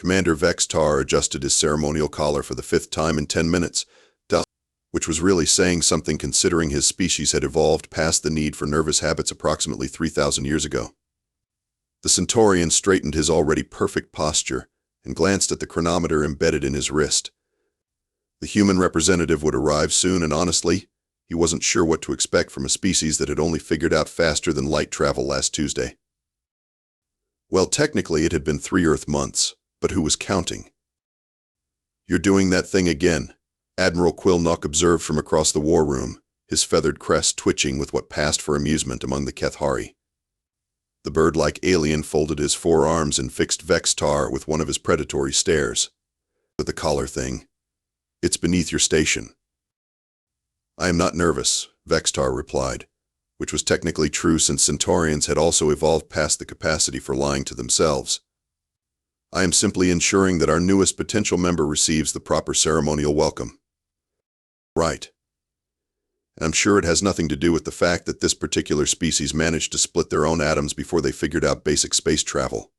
Commander Vex'tar adjusted his ceremonial collar for the 5th time in 10 minutes, which was really saying something considering his species had evolved past the need for nervous habits approximately 3,000 years ago. The Centaurian straightened his already perfect posture and glanced at the chronometer embedded in his wrist. The human representative would arrive soon, and honestly, he wasn't sure what to expect from a species that had only figured out faster than light travel last Tuesday. Well, technically it had been 3 Earth months, but who was counting? "You're doing that thing again," Admiral Quill'nok observed from across the war room, his feathered crest twitching with what passed for amusement among the Kethari. The bird-like alien folded his forearms and fixed Vex'tar with one of his predatory stares. "With the collar thing. It's beneath your station." "I am not nervous," Vex'tar replied, which was technically true since Centaurians had also evolved past the capacity for lying to themselves. "I am simply ensuring that our newest potential member receives the proper ceremonial welcome." "Right. And I'm sure it has nothing to do with the fact that this particular species managed to split their own atoms before they figured out basic space travel."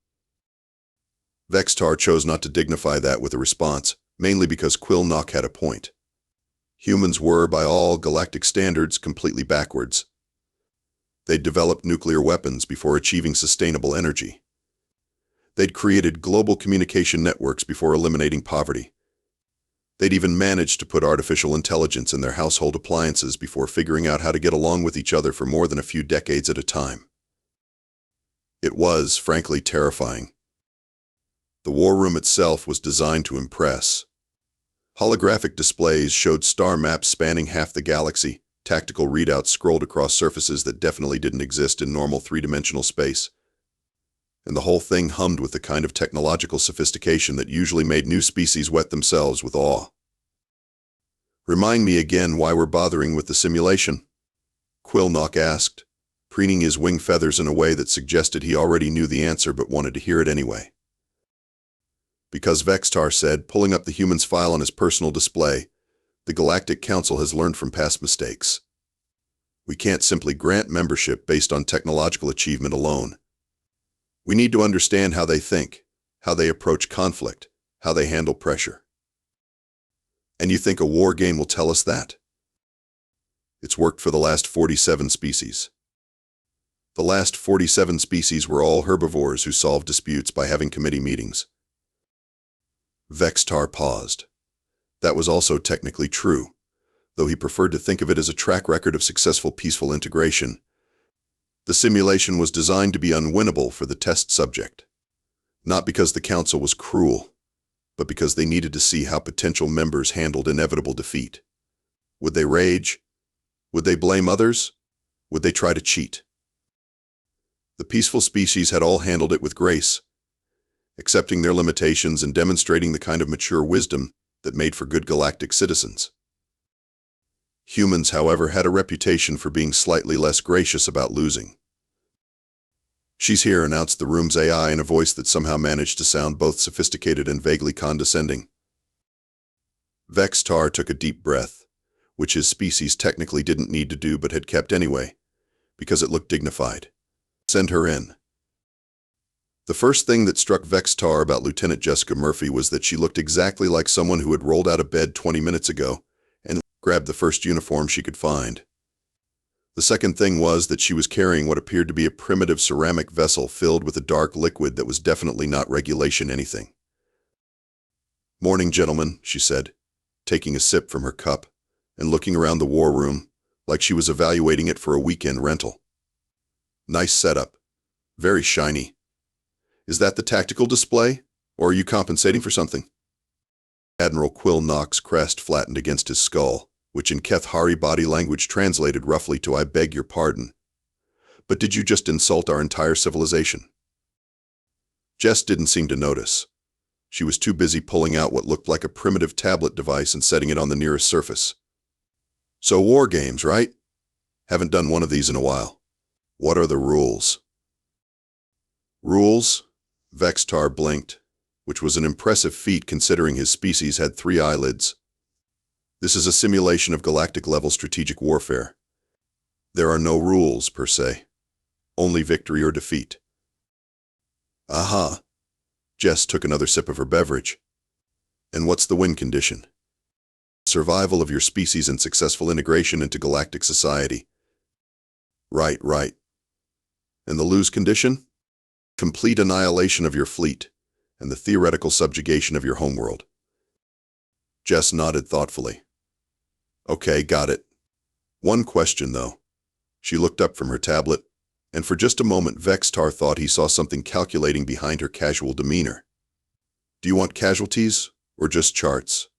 Vex'tar chose not to dignify that with a response, mainly because Quill'nok had a point. Humans were, by all galactic standards, completely backwards. They'd developed nuclear weapons before achieving sustainable energy. They'd created global communication networks before eliminating poverty. They'd even managed to put artificial intelligence in their household appliances before figuring out how to get along with each other for more than a few decades at a time. It was, frankly, terrifying. The war room itself was designed to impress. Holographic displays showed star maps spanning half the galaxy, tactical readouts scrolled across surfaces that definitely didn't exist in normal three-dimensional space. And the whole thing hummed with the kind of technological sophistication that usually made new species wet themselves with awe. "Remind me again why we're bothering with the simulation?" Quill'nok asked, preening his wing feathers in a way that suggested he already knew the answer but wanted to hear it anyway. "Because," Vex'tar said, pulling up the human's file on his personal display, "the Galactic Council has learned from past mistakes. We can't simply grant membership based on technological achievement alone. We need to understand how they think, how they approach conflict, how they handle pressure." "And you think a war game will tell us that?" "It's worked for the last 47 species. The last 47 species were all herbivores who solved disputes by having committee meetings." Vex'tar paused. That was also technically true, though he preferred to think of it as a track record of successful peaceful integration. The simulation was designed to be unwinnable for the test subject, not because the council was cruel, but because they needed to see how potential members handled inevitable defeat. Would they rage? Would they blame others? Would they try to cheat? The peaceful species had all handled it with grace, accepting their limitations and demonstrating the kind of mature wisdom that made for good galactic citizens. Humans, however, had a reputation for being slightly less gracious about losing. "She's here," announced the room's AI in a voice that somehow managed to sound both sophisticated and vaguely condescending. Vex'tar took a deep breath, which his species technically didn't need to do but had kept anyway, because it looked dignified. "Send her in." The first thing that struck Vex'tar about Lieutenant Jessica Murphy was that she looked exactly like someone who had rolled out of bed 20 minutes ago and grabbed the first uniform she could find. The second thing was that she was carrying what appeared to be a primitive ceramic vessel filled with a dark liquid that was definitely not regulation anything. "Morning, gentlemen," she said, taking a sip from her cup and looking around the war room like she was evaluating it for a weekend rental. "Nice setup. Very shiny. Is that the tactical display, or are you compensating for something?" Admiral Quill'nok's crest flattened against his skull, which in Kethari body language translated roughly to "I beg your pardon. But did you just insult our entire civilization?" Jess didn't seem to notice. She was too busy pulling out what looked like a primitive tablet device and setting it on the nearest surface. "So war games, right? Haven't done one of these in a while. What are the rules?" "Rules?" Vex'tar blinked, which was an impressive feat considering his species had 3 eyelids. "This is a simulation of galactic-level strategic warfare. There are no rules, per se. Only victory or defeat." "Aha." Jess took another sip of her beverage. And what's the win condition? Survival of your species and successful integration into galactic society. Right. And the lose condition? Complete annihilation of your fleet and the theoretical subjugation of your homeworld. Jess nodded thoughtfully. Okay, got it. One question, though. She looked up from her tablet, and for just a moment Vex'tar thought he saw something calculating behind her casual demeanor. Do you want casualties, or just charts?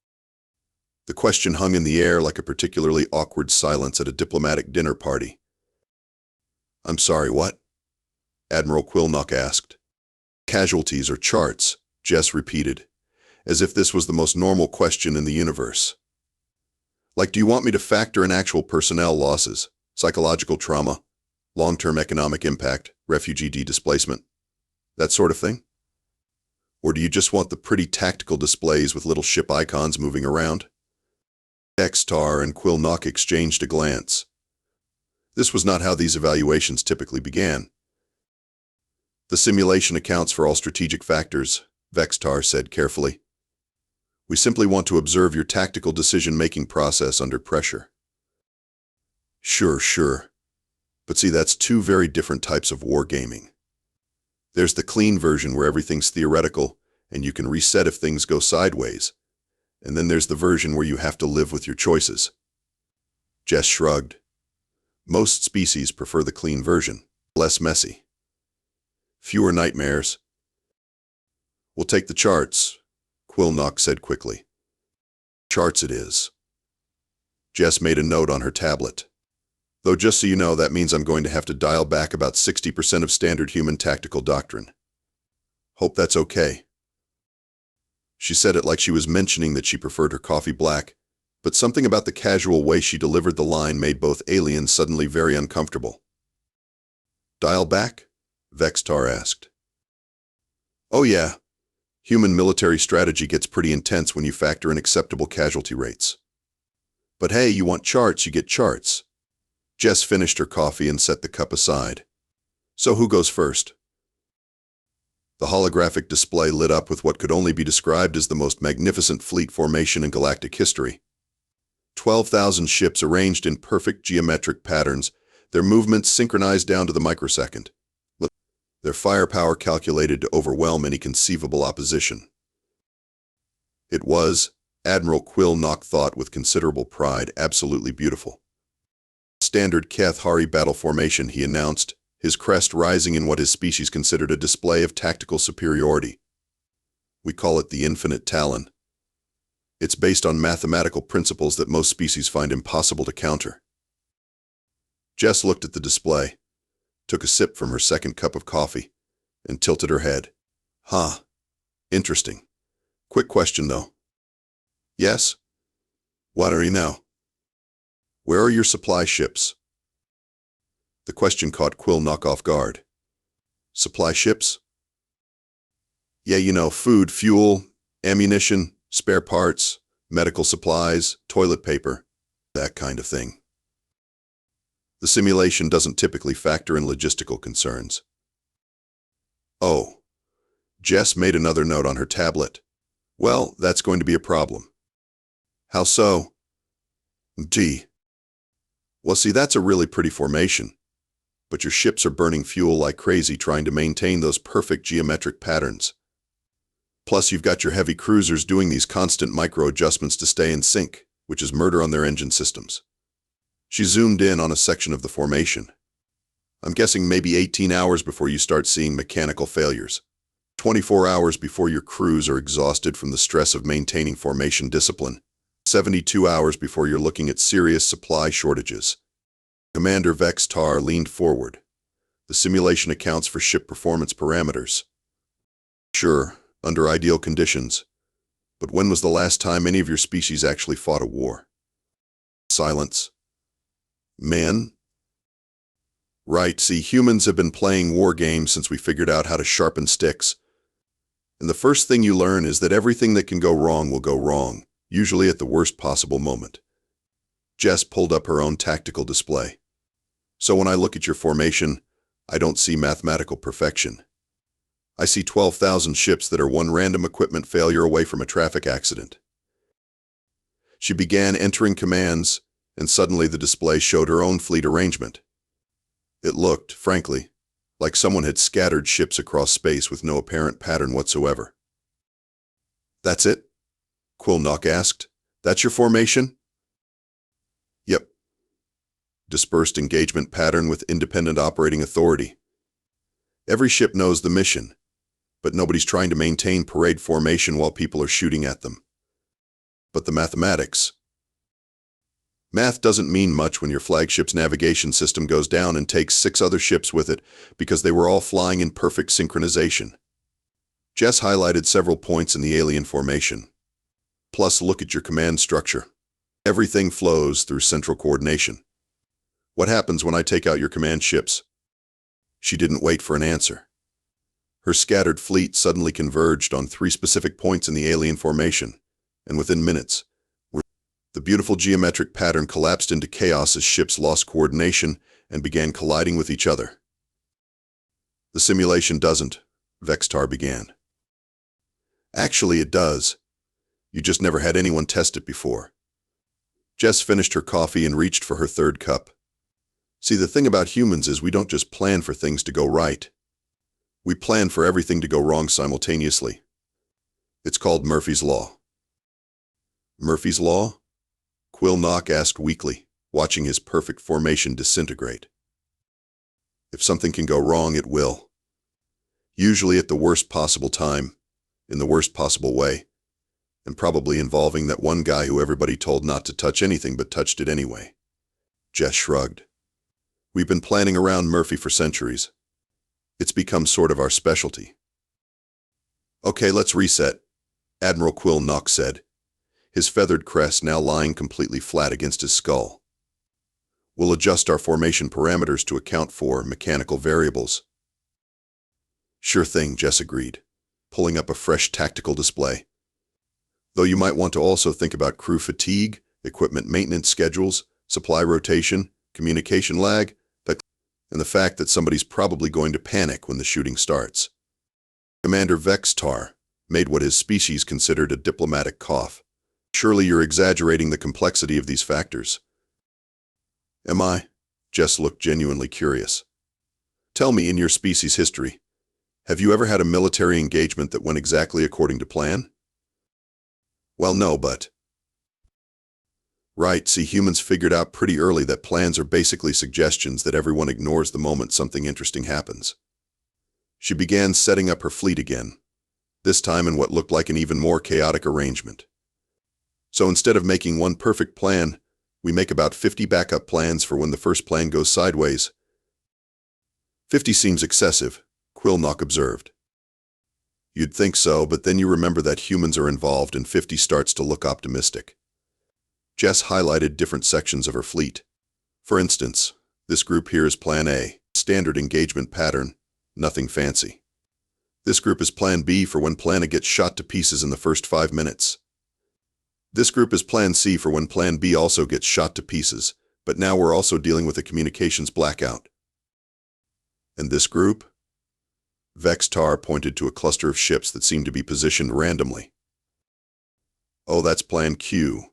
The question hung in the air like a particularly awkward silence at a diplomatic dinner party. I'm sorry, what? Admiral Quill'nok asked. Casualties or charts, Jess repeated, as if this was the most normal question in the universe. Like, do you want me to factor in actual personnel losses, psychological trauma, long-term economic impact, refugee displacement, that sort of thing? Or do you just want the pretty tactical displays with little ship icons moving around? Vex'tar and Quill'nok exchanged a glance. This was not how these evaluations typically began. The simulation accounts for all strategic factors, Vex'tar said carefully. We simply want to observe your tactical decision-making process under pressure. Sure. But see, that's two very different types of wargaming. There's the clean version where everything's theoretical and you can reset if things go sideways. And then there's the version where you have to live with your choices. Jess shrugged. Most species prefer the clean version, less messy. Fewer nightmares. We'll take the charts, Quill'nok said quickly. Charts it is. Jess made a note on her tablet. Though just so you know, that means I'm going to have to dial back about 60% of standard human tactical doctrine. Hope that's okay. She said it like she was mentioning that she preferred her coffee black, but something about the casual way she delivered the line made both aliens suddenly very uncomfortable. Dial back? Vex'tar asked. Oh yeah. Human military strategy gets pretty intense when you factor in acceptable casualty rates. But hey, you want charts, you get charts. Jess finished her coffee and set the cup aside. So who goes first? The holographic display lit up with what could only be described as the most magnificent fleet formation in galactic history. 12,000 ships arranged in perfect geometric patterns, their movements synchronized down to the microsecond. Their firepower calculated to overwhelm any conceivable opposition. It was, Admiral Quill'nok thought with considerable pride, absolutely beautiful. Standard Cathari battle formation, he announced, his crest rising in what his species considered a display of tactical superiority. We call it the Infinite Talon. It's based on mathematical principles that most species find impossible to counter. Jess looked at the display, took a sip from her second cup of coffee, and tilted her head. Huh. Interesting. Quick question, though. Yes? What are you now? Where are your supply ships? The question caught Quill'nok off guard. Supply ships? Yeah, you know, food, fuel, ammunition, spare parts, medical supplies, toilet paper, that kind of thing. The simulation doesn't typically factor in logistical concerns. Oh. Jess made another note on her tablet. Well, that's going to be a problem. How so? Gee. Well, see, that's a really pretty formation. But your ships are burning fuel like crazy trying to maintain those perfect geometric patterns. Plus, you've got your heavy cruisers doing these constant micro-adjustments to stay in sync, which is murder on their engine systems. She zoomed in on a section of the formation. I'm guessing maybe 18 hours before you start seeing mechanical failures. 24 hours before your crews are exhausted from the stress of maintaining formation discipline. 72 hours before you're looking at serious supply shortages. Commander Vex'tar leaned forward. The simulation accounts for ship performance parameters. Sure, under ideal conditions. But when was the last time any of your species actually fought a war? Silence. Man? Right, see, humans have been playing war games since we figured out how to sharpen sticks. And the first thing you learn is that everything that can go wrong will go wrong, usually at the worst possible moment. Jess pulled up her own tactical display. So when I look at your formation, I don't see mathematical perfection. I see 12,000 ships that are one random equipment failure away from a traffic accident. She began entering commands, and suddenly the display showed her own fleet arrangement. It looked, frankly, like someone had scattered ships across space with no apparent pattern whatsoever. "That's it?" Quill'nok asked. "That's your formation?" "Yep. Dispersed engagement pattern with independent operating authority. Every ship knows the mission, but nobody's trying to maintain parade formation while people are shooting at them. But the mathematics. Math doesn't mean much when your flagship's navigation system goes down and takes 6 other ships with it because they were all flying in perfect synchronization." Jess highlighted several points in the alien formation. "Plus, look at your command structure. Everything flows through central coordination. What happens when I take out your command ships?" She didn't wait for an answer. Her scattered fleet suddenly converged on 3 specific points in the alien formation, and within minutes, the beautiful geometric pattern collapsed into chaos as ships lost coordination and began colliding with each other. "The simulation doesn't," Vex'tar began. "Actually, it does. You just never had anyone test it before." Jess finished her coffee and reached for her 3rd cup. "See, the thing about humans is we don't just plan for things to go right. We plan for everything to go wrong simultaneously. It's called Murphy's Law." "Murphy's Law?" Quill'nok asked weakly, watching his perfect formation disintegrate. "If something can go wrong, it will. Usually at the worst possible time, in the worst possible way, and probably involving that one guy who everybody told not to touch anything but touched it anyway." Jess shrugged. "We've been planning around Murphy for centuries. It's become sort of our specialty." "Okay, let's reset," Admiral Quill'nok said, his feathered crest now lying completely flat against his skull. "We'll adjust our formation parameters to account for mechanical variables." "Sure thing," Jess agreed, pulling up a fresh tactical display. "Though you might want to also think about crew fatigue, equipment maintenance schedules, supply rotation, communication lag, and the fact that somebody's probably going to panic when the shooting starts." Commander Vex'tar made what his species considered a diplomatic cough. "Surely you're exaggerating the complexity of these factors." "Am I?" Jess looked genuinely curious. "Tell me, in your species' history, have you ever had a military engagement that went exactly according to plan?" "Well, no, but..." "Right, see, humans figured out pretty early that plans are basically suggestions that everyone ignores the moment something interesting happens." She began setting up her fleet again, this time in what looked like an even more chaotic arrangement. "So instead of making one perfect plan, we make about 50 backup plans for when the first plan goes sideways." "50 seems excessive," Quill'nok observed. "You'd think so, but then you remember that humans are involved and 50 starts to look optimistic." Jess highlighted different sections of her fleet. "For instance, this group here is Plan A, standard engagement pattern, nothing fancy. This group is Plan B for when Plan A gets shot to pieces in the first 5 minutes. This group is Plan C for when Plan B also gets shot to pieces, but now we're also dealing with a communications blackout. And this group?" Vex'tar pointed to a cluster of ships that seemed to be positioned randomly. "Oh, that's Plan Q.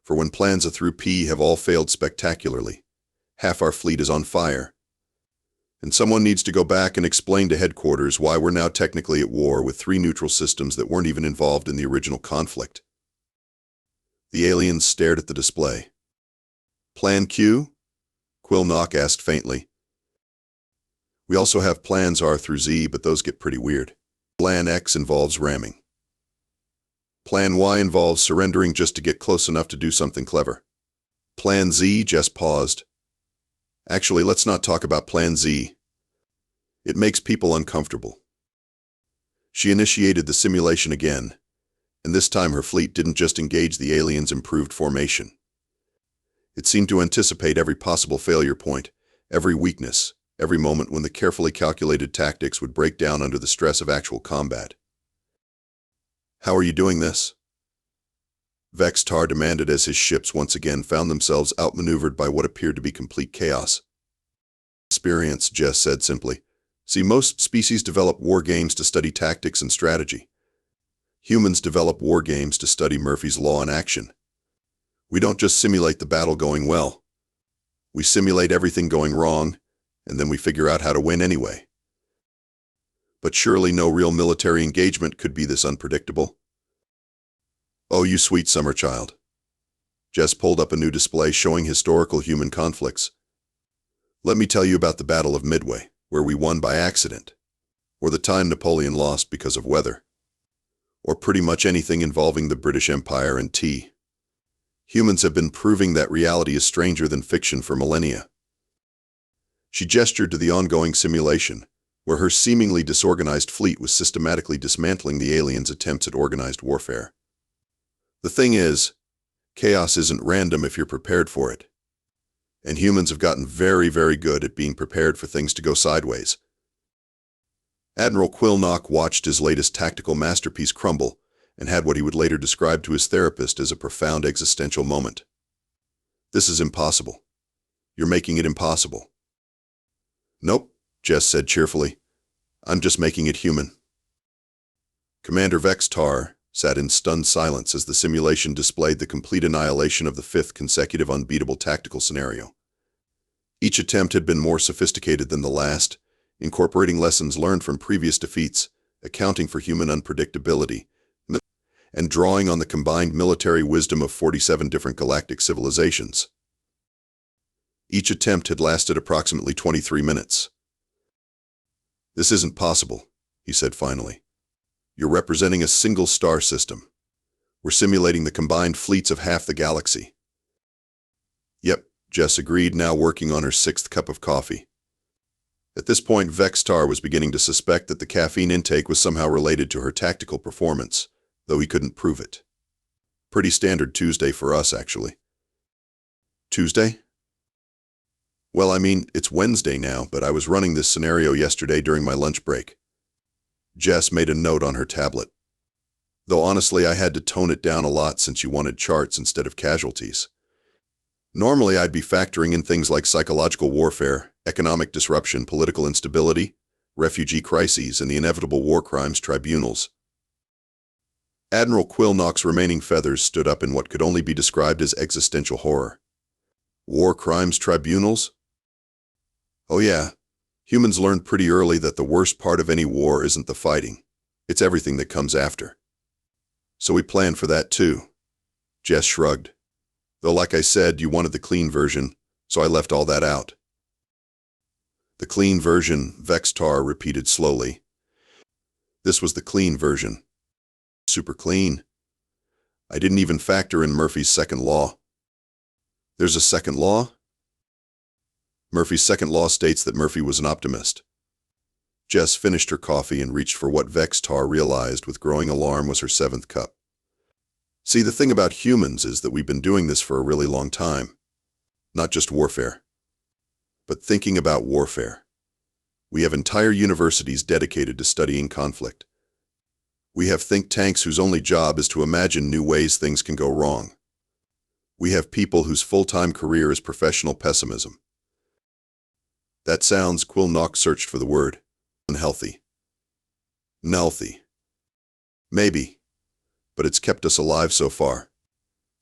For when plans A through P have all failed spectacularly. Half our fleet is on fire. And someone needs to go back and explain to headquarters why we're now technically at war with 3 neutral systems that weren't even involved in the original conflict." The aliens stared at the display. "Plan Q?" Quill'nok asked faintly. "We also have plans R through Z, but those get pretty weird. Plan X involves ramming. Plan Y involves surrendering just to get close enough to do something clever. Plan Z," Jess paused. "Actually, let's not talk about Plan Z. It makes people uncomfortable." She initiated the simulation again, and this time her fleet didn't just engage the aliens' improved formation. It seemed to anticipate every possible failure point, every weakness, every moment when the carefully calculated tactics would break down under the stress of actual combat. "How are you doing this?" Vex'tar demanded as his ships once again found themselves outmaneuvered by what appeared to be complete chaos. "Experience," Jess said simply. See, most species develop war games to study tactics and strategy. Humans develop war games to study Murphy's Law in action. We don't just simulate the battle going well. We simulate everything going wrong, and then we figure out how to win anyway. But surely no real military engagement could be this unpredictable. Oh, you sweet summer child. Jess pulled up a new display showing historical human conflicts. Let me tell you about the Battle of Midway, where we won by accident, or the time Napoleon lost because of weather, or pretty much anything involving the British Empire and tea. Humans have been proving that reality is stranger than fiction for millennia. She gestured to the ongoing simulation, where her seemingly disorganized fleet was systematically dismantling the aliens' attempts at organized warfare. The thing is, chaos isn't random if you're prepared for it. And humans have gotten very, very good at being prepared for things to go sideways. Admiral Quill'nok watched his latest tactical masterpiece crumble and had what he would later describe to his therapist as a profound existential moment. This is impossible. You're making it impossible. Nope, Jess said cheerfully. I'm just making it human. Commander Vex'tar sat in stunned silence as the simulation displayed the complete annihilation of the fifth consecutive unbeatable tactical scenario. Each attempt had been more sophisticated than the last, incorporating lessons learned from previous defeats, accounting for human unpredictability, and drawing on the combined military wisdom of 47 different galactic civilizations. Each attempt had lasted approximately 23 minutes. This isn't possible, he said finally. You're representing a single star system. We're simulating the combined fleets of half the galaxy. Yep, Jess agreed, now working on her sixth cup of coffee. At this point, Vex'tar was beginning to suspect that the caffeine intake was somehow related to her tactical performance, though he couldn't prove it. Pretty standard Tuesday for us, actually. Tuesday? Well, I mean, it's Wednesday now, but I was running this scenario yesterday during my lunch break. Jess made a note on her tablet. Though honestly, I had to tone it down a lot since you wanted charts instead of casualties. Normally, I'd be factoring in things like psychological warfare, economic disruption, political instability, refugee crises, and the inevitable war crimes tribunals. Admiral Quill'nok's remaining feathers stood up in what could only be described as existential horror. War crimes tribunals? Oh yeah, humans learned pretty early that the worst part of any war isn't the fighting. It's everything that comes after. So we planned for that too. Jess shrugged. Though like I said, you wanted the clean version, so I left all that out. The clean version, Vex'tar repeated slowly. This was the clean version. Super clean. I didn't even factor in Murphy's second law. There's a second law? Murphy's second law states that Murphy was an optimist. Jess finished her coffee and reached for what Vex'tar realized with growing alarm was her seventh cup. See, the thing about humans is that we've been doing this for a really long time. Not just warfare, but thinking about warfare. We have entire universities dedicated to studying conflict. We have think tanks whose only job is to imagine new ways things can go wrong. We have people whose full-time career is professional pessimism. That sounds, Quill'nok searched for the word, unhealthy. Unhealthy. Maybe, but it's kept us alive so far.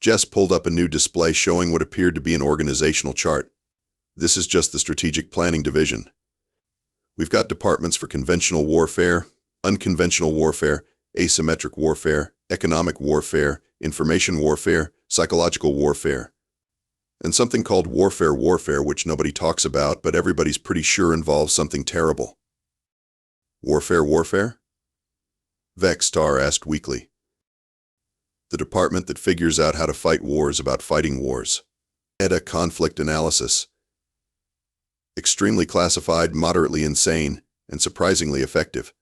Jess pulled up a new display showing what appeared to be an organizational chart. This is just the strategic planning division. We've got departments for conventional warfare, unconventional warfare, asymmetric warfare, economic warfare, information warfare, psychological warfare, and something called warfare, which nobody talks about, but everybody's pretty sure involves something terrible. Warfare? Vex'tar asked weakly. The department that figures out how to fight wars about fighting wars. Meta conflict analysis. Extremely classified, moderately insane, and surprisingly effective.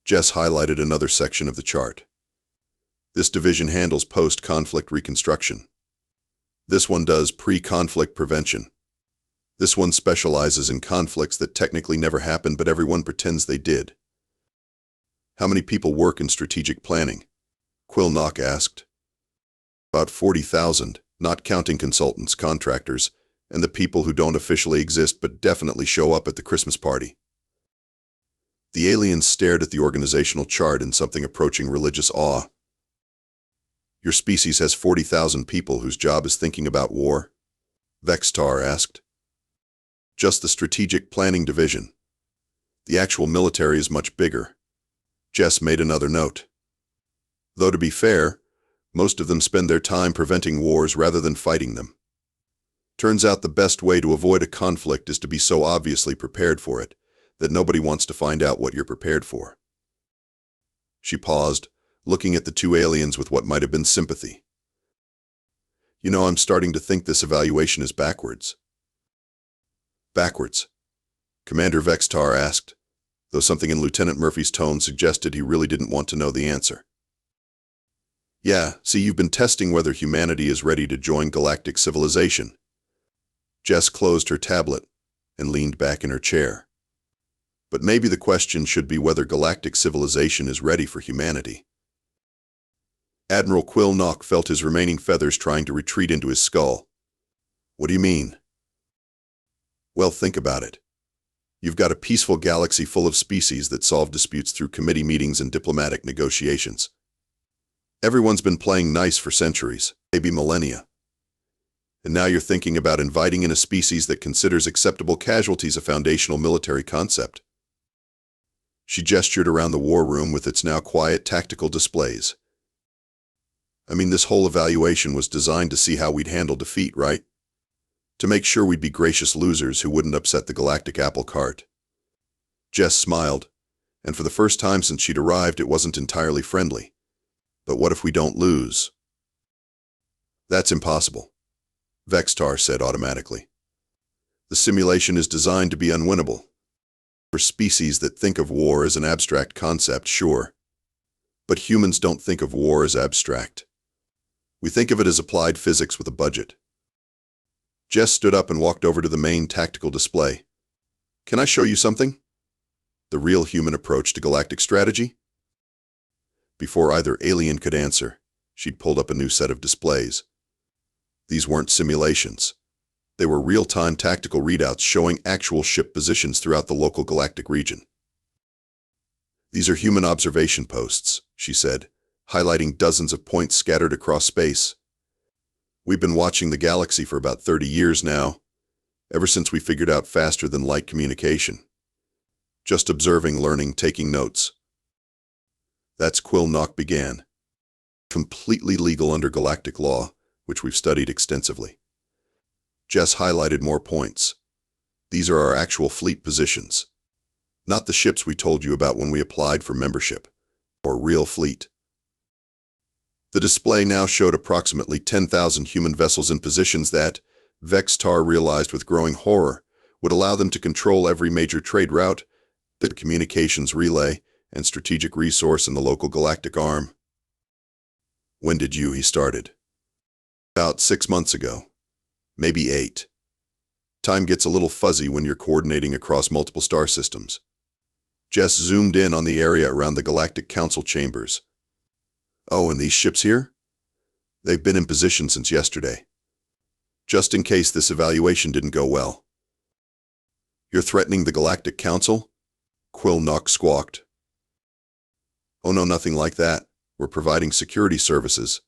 Jess highlighted another section of the chart. This division handles post-conflict reconstruction. This one does pre-conflict prevention. This one specializes in conflicts that technically never happened, but everyone pretends they did. How many people work in strategic planning? Quill'nok asked. About 40,000, not counting consultants, contractors, and the people who don't officially exist but definitely show up at the Christmas party. The aliens stared at the organizational chart in something approaching religious awe. Your species has 40,000 people whose job is thinking about war? Vex'tar asked. Just the strategic planning division. The actual military is much bigger. Jess made another note. Though to be fair, most of them spend their time preventing wars rather than fighting them. Turns out the best way to avoid a conflict is to be so obviously prepared for it that nobody wants to find out what you're prepared for. She paused, looking at the two aliens with what might have been sympathy. You know, I'm starting to think this evaluation is backwards. Backwards? Commander Vex'tar asked, though something in Lieutenant Murphy's tone suggested he really didn't want to know the answer. Yeah, see, you've been testing whether humanity is ready to join galactic civilization. Jess closed her tablet and leaned back in her chair. But maybe the question should be whether galactic civilization is ready for humanity. Admiral Quill'nok felt his remaining feathers trying to retreat into his skull. What do you mean? Well, think about it. You've got a peaceful galaxy full of species that solve disputes through committee meetings and diplomatic negotiations. Everyone's been playing nice for centuries, maybe millennia. And now you're thinking about inviting in a species that considers acceptable casualties a foundational military concept. She gestured around the war room with its now quiet tactical displays. I mean, this whole evaluation was designed to see how we'd handle defeat, right? To make sure we'd be gracious losers who wouldn't upset the galactic apple cart. Jess smiled, and for the first time since she'd arrived, it wasn't entirely friendly. But what if we don't lose? That's impossible, Vex'tar said automatically. The simulation is designed to be unwinnable. For species that think of war as an abstract concept, sure. But humans don't think of war as abstract. We think of it as applied physics with a budget. Jess stood up and walked over to the main tactical display. Can I show you something? The real human approach to galactic strategy? Before either alien could answer, she'd pulled up a new set of displays. These weren't simulations. They were real-time tactical readouts showing actual ship positions throughout the local galactic region. These are human observation posts, she said, highlighting dozens of points scattered across space. We've been watching the galaxy for about 30 years now, ever since we figured out faster-than-light communication. Just observing, learning, taking notes. That's Quill'nok began. Completely legal under galactic law, which we've studied extensively. Jess highlighted more points. These are our actual fleet positions. Not the ships we told you about when we applied for membership, or real fleet. The display now showed approximately 10,000 human vessels in positions that, Vex'tar realized with growing horror, would allow them to control every major trade route, the communications relay, and strategic resource in the local galactic arm. When did he started? About 6 months ago. Maybe 8. Time gets a little fuzzy when you're coordinating across multiple star systems. Jess zoomed in on the area around the Galactic Council chambers. Oh, and these ships here? They've been in position since yesterday. Just in case this evaluation didn't go well. You're threatening the Galactic Council? Quill'nok squawked. Oh no, nothing like that. We're providing security services.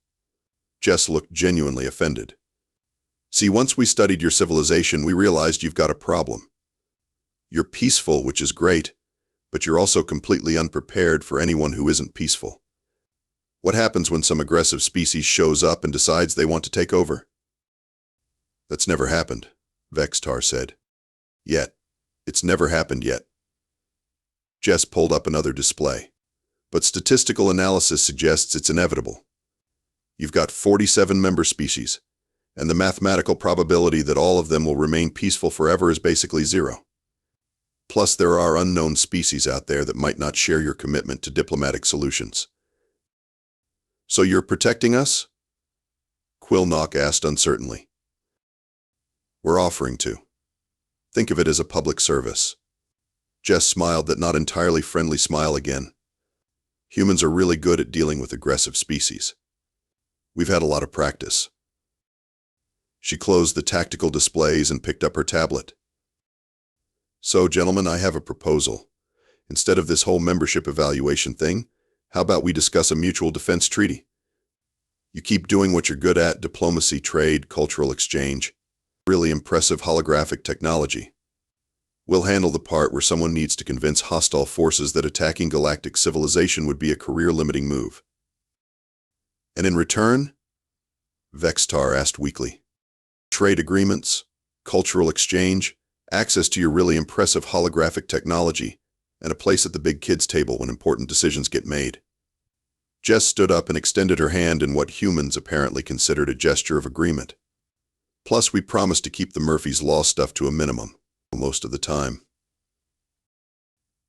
Jess looked genuinely offended. See, once we studied your civilization, we realized you've got a problem. You're peaceful, which is great, but you're also completely unprepared for anyone who isn't peaceful. What happens when some aggressive species shows up and decides they want to take over? That's never happened, Vex'tar said. Yet. It's never happened yet. Jess pulled up another display. But statistical analysis suggests it's inevitable. You've got 47 member species, and the mathematical probability that all of them will remain peaceful forever is basically 0. Plus, there are unknown species out there that might not share your commitment to diplomatic solutions. So you're protecting us? Quill'nok asked uncertainly. We're offering to. Think of it as a public service. Jess smiled that not entirely friendly smile again. Humans are really good at dealing with aggressive species. We've had a lot of practice. She closed the tactical displays and picked up her tablet. So, gentlemen, I have a proposal. Instead of this whole membership evaluation thing, how about we discuss a mutual defense treaty? You keep doing what you're good at: diplomacy, trade, cultural exchange. Really impressive holographic technology. We'll handle the part where someone needs to convince hostile forces that attacking galactic civilization would be a career-limiting move. And in return? Vex'tar asked weakly. Trade agreements, cultural exchange, access to your really impressive holographic technology, and a place at the big kids' table when important decisions get made. Jess stood up and extended her hand in what humans apparently considered a gesture of agreement. Plus, we promised to keep the Murphy's Law stuff to a minimum, most of the time.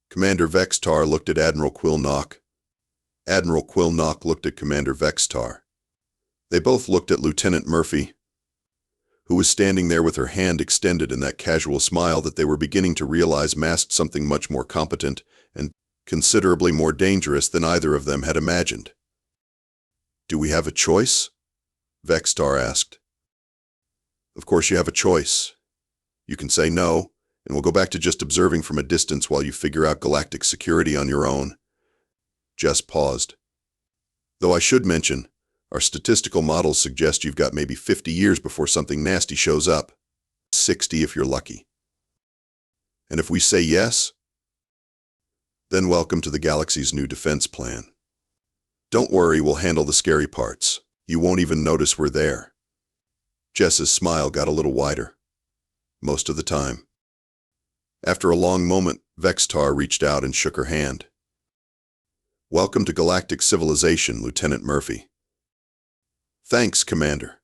Commander Vex'tar looked at Admiral Quill'nok. Admiral Quill'nok looked at Commander Vex'tar. They both looked at Lieutenant Murphy, who was standing there with her hand extended in that casual smile that they were beginning to realize masked something much more competent and considerably more dangerous than either of them had imagined. "Do we have a choice?" Vex'tar asked. "Of course you have a choice. You can say no, and we'll go back to just observing from a distance while you figure out galactic security on your own." Jess paused. "Though I should mention, our statistical models suggest you've got maybe 50 years before something nasty shows up. 60 if you're lucky. And if we say yes, then welcome to the galaxy's new defense plan. Don't worry, we'll handle the scary parts. You won't even notice we're there." Jess's smile got a little wider. Most of the time. After a long moment, Vex'tar reached out and shook her hand. "Welcome to galactic civilization, Lieutenant Murphy." "Thanks, Commander.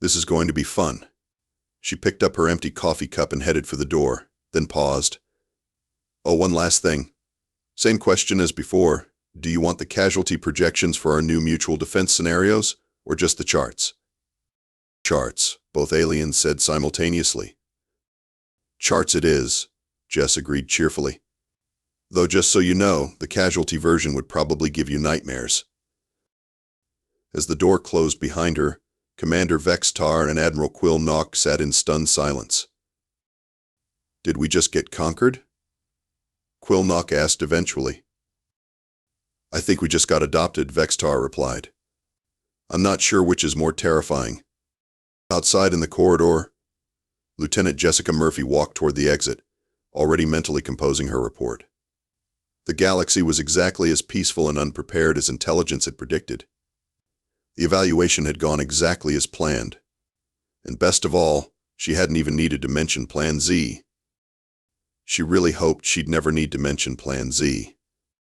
This is going to be fun." She picked up her empty coffee cup and headed for the door, then paused. "Oh, one last thing. Same question as before. Do you want the casualty projections for our new mutual defense scenarios, or just the charts?" "Charts," both aliens said simultaneously. "Charts it is," Jess agreed cheerfully. "Though just so you know, the casualty version would probably give you nightmares." As the door closed behind her, Commander Vex'tar and Admiral Quill'nok sat in stunned silence. "Did we just get conquered?" Quill'nok asked eventually. "I think we just got adopted," Vex'tar replied. "I'm not sure which is more terrifying." Outside in the corridor, Lieutenant Jessica Murphy walked toward the exit, already mentally composing her report. The galaxy was exactly as peaceful and unprepared as intelligence had predicted. The evaluation had gone exactly as planned. And best of all, she hadn't even needed to mention Plan Z. She really hoped she'd never need to mention Plan Z.